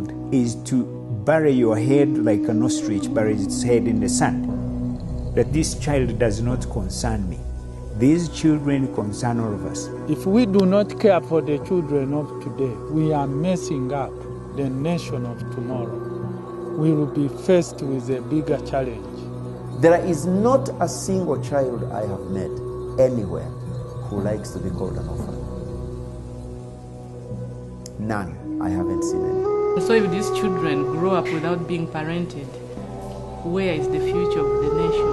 child is to bury your head like an ostrich buries its head in the sand. That this child does not concern me. These children concern all of us. If we do not care for the children of today, we are messing up the nation of tomorrow. We will be faced with a bigger challenge. There is not a single child I have met anywhere who likes to be called an orphan. None. I haven't seen any. So if these children grow up without being parented, where is the future of the nation?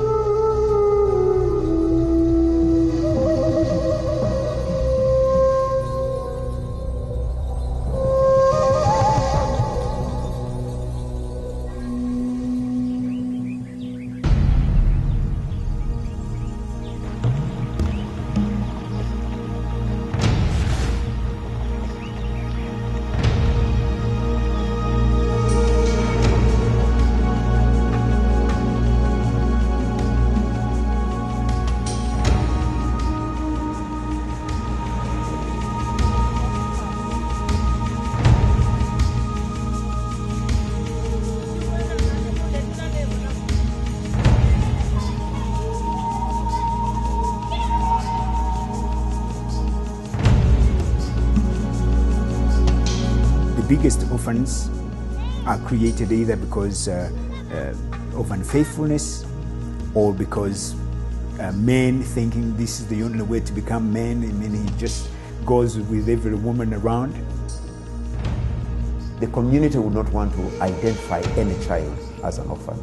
The biggest orphans are created either because of unfaithfulness or because men thinking this is the only way to become men, and then he just goes with every woman around. The community would not want to identify any child as an orphan.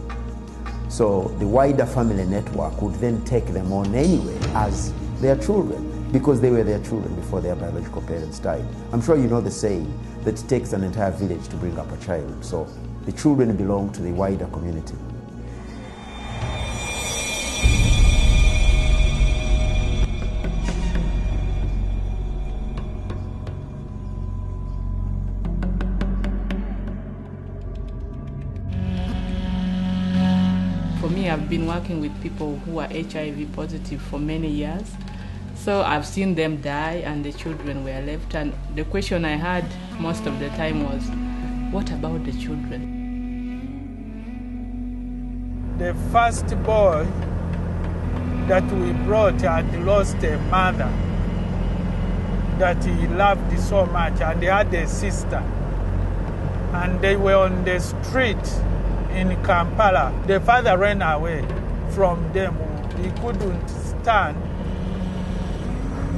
So the wider family network would then take them on anyway as their children, because they were their children before their biological parents died. I'm sure you know the saying that it takes an entire village to bring up a child. So the children belong to the wider community. For me, I've been working with people who are HIV positive for many years. So I've seen them die and the children were left. And the question I had most of the time was, what about the children? The first boy that we brought had lost a mother that he loved so much, and they had a sister. And they were on the street in Kampala. The father ran away from them. He couldn't stand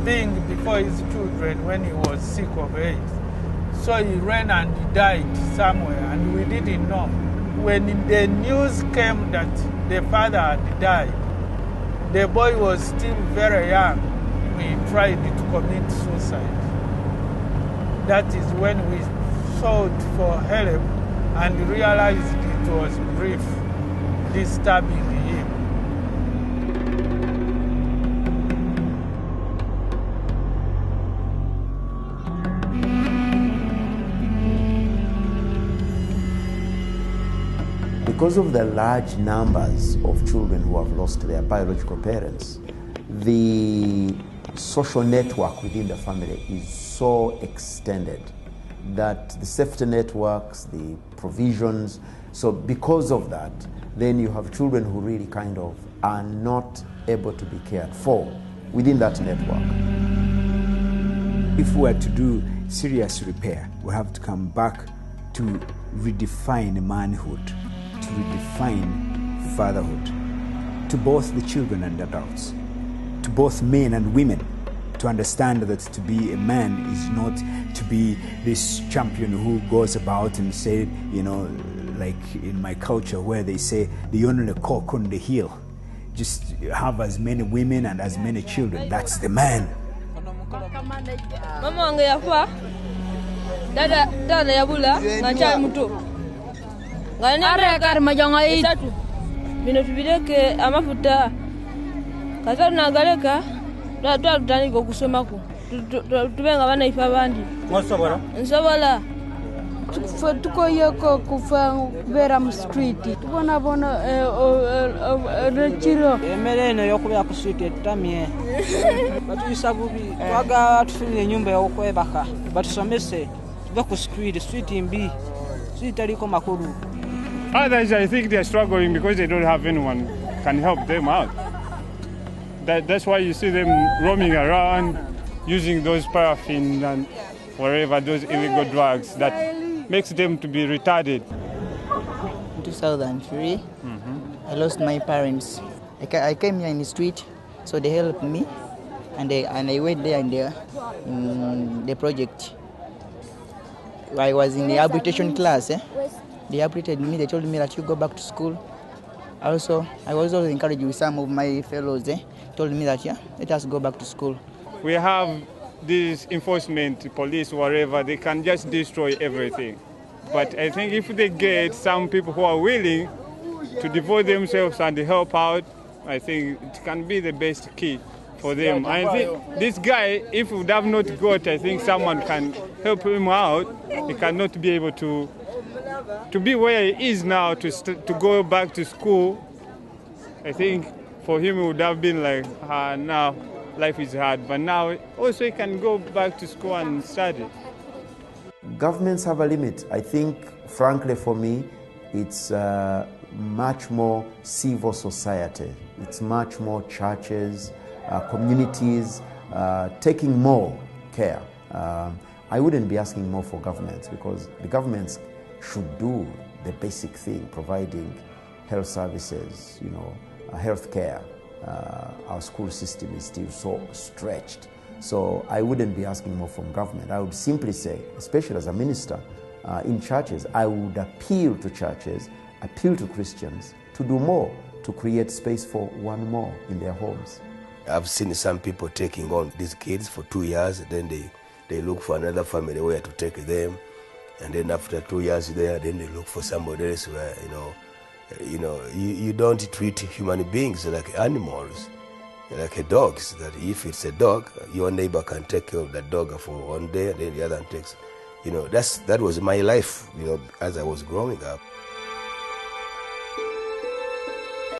being before his children when he was sick of AIDS. So he ran and he died somewhere, and we didn't know. When the news came that the father had died, the boy was still very young. We tried to commit suicide. That is when we sought for help and realized it was grief disturbing him. Because of the large numbers of children who have lost their biological parents, the social network within the family is so extended that the safety networks, the provisions, so because of that, then you have children who really kind of are not able to be cared for within that network. If we are to do serious repair, we have to come back to redefine manhood, to redefine fatherhood, to both the children and adults, to both men and women, to understand that to be a man is not to be this champion who goes about and say, you know, like in my culture where they say the only cock on the hill, just have as many women and as many children, that's the man. Mama wange yafa, dada yabula, ngacha mtu. Ngani kar majanga itatu. Bino tubireke amafuta. Kaza nagaleka, tutani go kusoma ku. Tubenga bana ifa bandi. Ngosobora? Nsobola. Tuko yoko kufa vera mu street. Tubona bona rechiro. Emereno yokubya ku street etamye. Batuyisa bubi. Twaga tufunire nyumba yokwebaka. Batusomese tuve ku street imbi. sitaliko makulu. Others, I think they're struggling because they don't have anyone can help them out. That's why you see them roaming around, using those paraffin and whatever, those illegal drugs that makes them to be retarded. In 2003, I lost my parents. I came here in the street, so they helped me, and I went there in the project. I was in the habilitation class. They habilitated me. They told me that you go back to school. I was also encouraged with some of my fellows. Told me that let us go back to school. We have this enforcement, police, whatever. They can just destroy everything. But I think if they get some people who are willing to devote themselves and help out, I think it can be the best key for them. I think this guy, if we would have not got, I think someone can help him out. He cannot be able to be where he is now, to go back to school. I think for him it would have been like, now life is hard. But now also he can go back to school and study. Governments have a limit. I think, frankly, for me, it's much more civil society. It's much more churches, communities taking more care. I wouldn't be asking more for governments, because the governments should do the basic thing, providing health services, health care. Our school system is still so stretched. So I wouldn't be asking more from government. I would simply say, especially as a minister in churches, I would appeal to churches, appeal to Christians to do more, to create space for one more in their homes. I've seen some people taking on these kids for 2 years, and then they look for another family where to take them, and then after 2 years there, then they look for somebody else where, you don't treat human beings like animals, like dogs, that if it's a dog, your neighbor can take care of that dog for 1 day, and then the other takes, that was my life, as I was growing up.